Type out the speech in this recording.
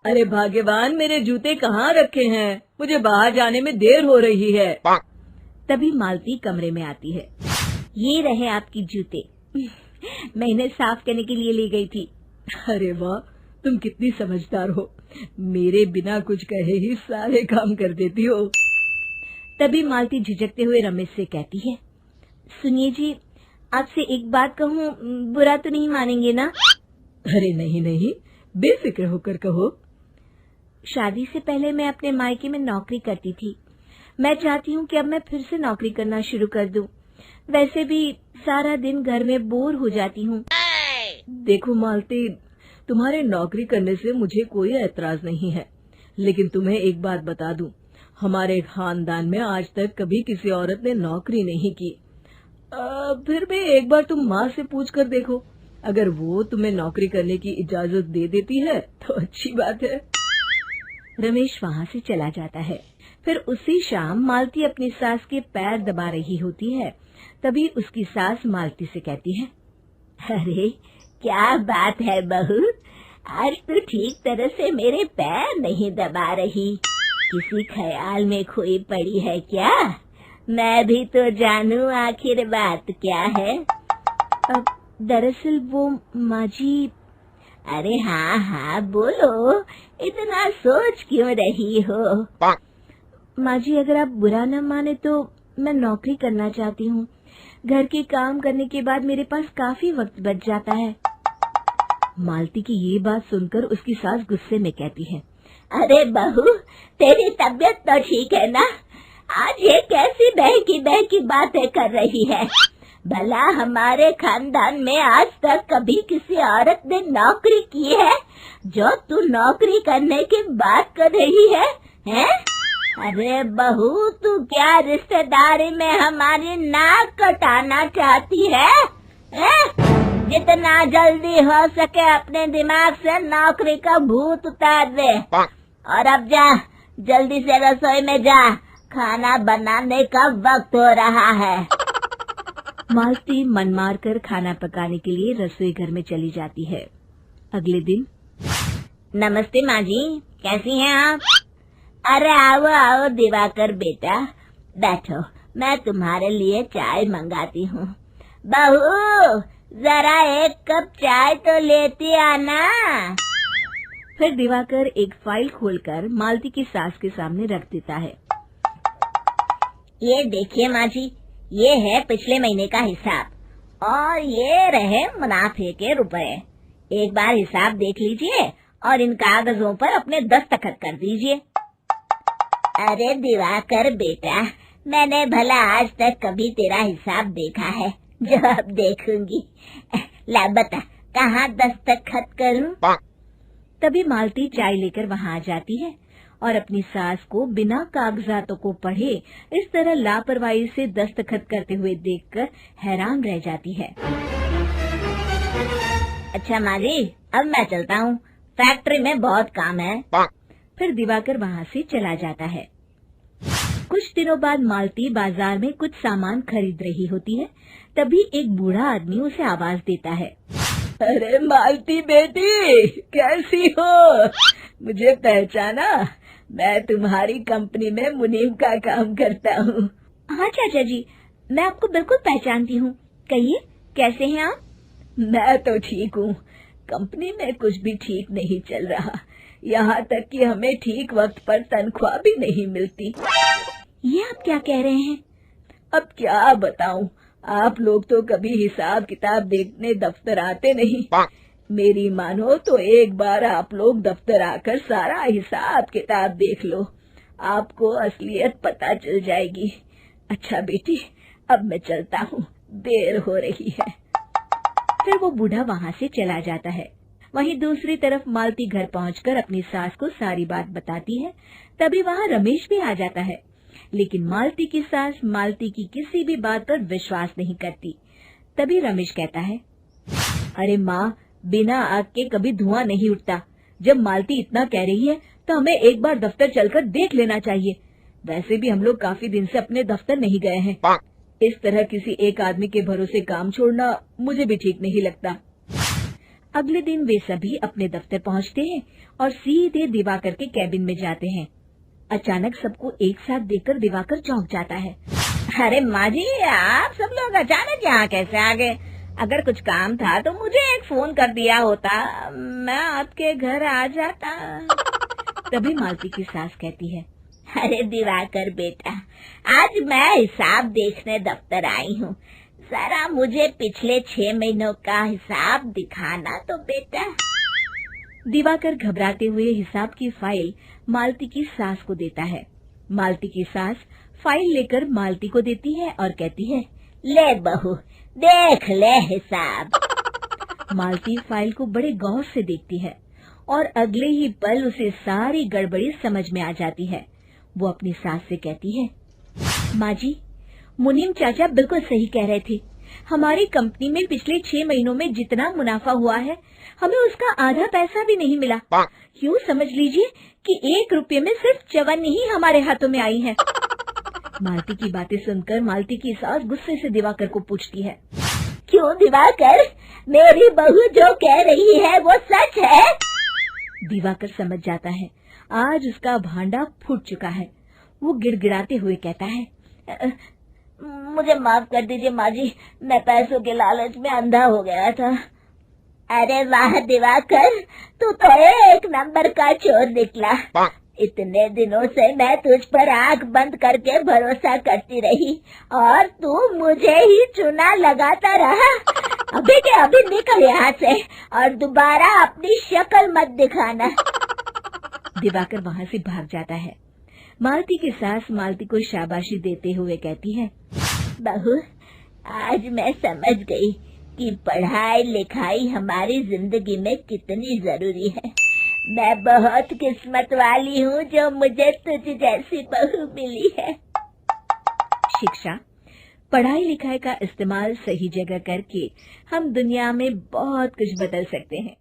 अरे भाग्यवान, मेरे जूते कहाँ रखे हैं? मुझे बाहर जाने में देर हो रही है। तभी मालती कमरे में आती है। ये रहे आपकी जूते। मैं इन्हें साफ करने के लिए ले गई थी। अरे वाह, तुम कितनी समझदार हो। मेरे बिना कुछ कहे ही सारे काम कर देती हो। तभी मालती झिझकते हुए रमेश से कहती है, सुनिए जी, आपसे एक बात कहूँ, बुरा तो नहीं मानेंगे ना? अरे नहीं नहीं, बेफिक्र होकर कहो। शादी से पहले मैं अपने मायके में नौकरी करती थी। मैं चाहती हूँ कि अब मैं फिर से नौकरी करना शुरू कर दूं। वैसे भी सारा दिन घर में बोर हो जाती हूँ। देखो मालती, तुम्हारे नौकरी करने से मुझे कोई ऐतराज नहीं है, लेकिन तुम्हें एक बात बता दूं, हमारे खानदान में आज तक कभी किसी औरत ने नौकरी नहीं की। फिर भी एक बार तुम माँ से पूछ कर देखो, अगर वो तुम्हें नौकरी करने की इजाजत दे देती है तो अच्छी बात है। रमेश वहाँ से चला जाता है। फिर उसी शाम मालती अपनी सास के पैर दबा रही होती है। तभी उसकी सास मालती से कहती है, अरे क्या बात है बहू, आज तो ठीक तरह से मेरे पैर नहीं दबा रही। किसी ख्याल में खोई पड़ी है क्या? मैं भी तो जानूं आखिर बात क्या है। दरअसल वो माँ जी। अरे हाँ हाँ बोलो, इतना सोच क्यों रही हो? माँ जी, अगर आप बुरा न माने तो मैं नौकरी करना चाहती हूँ। घर के काम करने के बाद मेरे पास काफी वक्त बच जाता है। मालती की ये बात सुनकर उसकी सास गुस्से में कहती है, अरे बहू, तेरी तबीयत तो ठीक है ना? आज ये कैसी बहकी बातें कर रही है? भला हमारे खानदान में आज तक कभी किसी औरत ने नौकरी की है जो तू नौकरी करने की बात कर रही है, हैं? अरे बहू, तू क्या रिश्तेदारी में हमारी नाक कटाना चाहती है? जितना जल्दी हो सके अपने दिमाग से नौकरी का भूत उतार दे, और अब जा, जल्दी से रसोई में जा, खाना बनाने का वक्त हो रहा है। मालती मन मार कर खाना पकाने के लिए रसोई घर में चली जाती है। अगले दिन, नमस्ते माँ जी, कैसी हैं आप? अरे आओ आओ दिवाकर बेटा, बैठो, मैं तुम्हारे लिए चाय मंगाती हूँ। बहू, जरा एक कप चाय तो लेती आना। फिर दिवाकर एक फाइल खोलकर मालती की सास के सामने रख देता है। ये देखिए माँ जी, ये है पिछले महीने का हिसाब और ये रहे मुनाफे के रुपए। एक बार हिसाब देख लीजिए और इन कागजों पर अपने दस्तखत कर दीजिए। अरे दिवाकर बेटा, मैंने भला आज तक कभी तेरा हिसाब देखा है जो अब देखूंगी? ला बता, कहाँ दस्तखत करूं? तभी मालती चाय लेकर वहाँ आ जाती है और अपनी सास को बिना कागजातों को पढ़े इस तरह लापरवाही से दस्तखत करते हुए देखकर हैरान रह जाती है। अच्छा माँ जी, अब मैं चलता हूँ, फैक्ट्री में बहुत काम है। फिर दिवाकर वहाँ से चला जाता है। कुछ दिनों बाद मालती बाजार में कुछ सामान खरीद रही होती है। तभी एक बूढ़ा आदमी उसे आवाज देता है, अरे मालती बेटी, कैसी हो? मुझे पहचाना? मैं तुम्हारी कंपनी में मुनीम का काम करता हूँ। हाँ चाचा जी, मैं आपको बिल्कुल पहचानती हूँ। कहिए, कैसे हैं आप? मैं तो ठीक हूँ। कंपनी में कुछ भी ठीक नहीं चल रहा, यहाँ तक कि हमें ठीक वक्त पर तनख्वाह भी नहीं मिलती। ये आप क्या कह रहे हैं? अब क्या बताऊँ, आप लोग तो कभी हिसाब किताब देखने दफ्तर आते नहीं। मेरी मानो तो एक बार आप लोग दफ्तर आकर सारा हिसाब किताब देख लो, आपको असलियत पता चल जाएगी। अच्छा बेटी, अब मैं चलता हूँ, देर हो रही है। फिर वो बूढ़ा वहाँ से चला जाता है। वहीं दूसरी तरफ मालती घर पहुंचकर अपनी सास को सारी बात बताती है। तभी वहाँ रमेश भी आ जाता है, लेकिन मालती की सास मालती की किसी भी बात पर विश्वास नहीं करती। तभी रमेश कहता है, अरे माँ, बिना आग के कभी धुआं नहीं उठता। जब मालती इतना कह रही है तो हमें एक बार दफ्तर चलकर देख लेना चाहिए। वैसे भी हम लोग काफी दिन से अपने दफ्तर नहीं गए हैं। इस तरह किसी एक आदमी के भरोसे काम छोड़ना मुझे भी ठीक नहीं लगता। अगले दिन वे सभी अपने दफ्तर पहुंचते हैं और सीधे दिवाकर के कैबिन में जाते हैं। अचानक सबको एक साथ देखकर दिवाकर चौंक जाता है। अरे माँ जी, आप सब लोग अचानक यहाँ कैसे आ गए? अगर कुछ काम था तो मुझे एक फोन कर दिया होता, मैं आपके घर आ जाता। तभी मालती की सास कहती है, अरे दिवाकर बेटा, आज मैं हिसाब देखने दफ्तर आई हूँ, जरा मुझे पिछले 6 महीनों का हिसाब दिखाना तो बेटा। दिवाकर घबराते हुए हिसाब की फाइल मालती की सास को देता है। मालती की सास फाइल लेकर मालती को देती है और कहती है, ले बहू, देख ले हिसाब। मालती फाइल को बड़े गौर से देखती है और अगले ही पल उसे सारी गड़बड़ी समझ में आ जाती है। वो अपनी सास से कहती है, माँ जी, मुनीम चाचा बिल्कुल सही कह रहे थे। हमारी कंपनी में पिछले 6 महीनों में जितना मुनाफा हुआ है, हमें उसका आधा पैसा भी नहीं मिला। यूँ समझ लीजिए कि 1 रुपये में सिर्फ चवन्नी ही हमारे हाथों में आई है। मालती की बातें सुनकर मालती की सास गुस्से से दिवाकर को पूछती है, क्यों दिवाकर, मेरी बहू जो कह रही है वो सच है? दिवाकर समझ जाता है आज उसका भांडा फूट चुका है। वो गिड़गिड़ाते हुए कहता है, मुझे माफ कर दीजिए माँ जी, मैं पैसों के लालच में अंधा हो गया था। अरे वाह दिवाकर, तू तो 1 नंबर का चोर निकला। इतने दिनों से मैं तुझ पर आंख बंद करके भरोसा करती रही और तू मुझे ही चुना लगाता रहा। अभी के अभी निकल यहाँ से और दोबारा अपनी शक्ल मत दिखाना। दिवाकर वहाँ से भाग जाता है। मालती की सास मालती को शाबाशी देते हुए कहती है, बहू, आज मैं समझ गई कि पढ़ाई लिखाई हमारी जिंदगी में कितनी जरूरी है। मैं बहुत किस्मत वाली हूँ जो मुझे तुझ जैसी बहू मिली है। शिक्षा, पढ़ाई लिखाई का इस्तेमाल सही जगह करके हम दुनिया में बहुत कुछ बदल सकते हैं।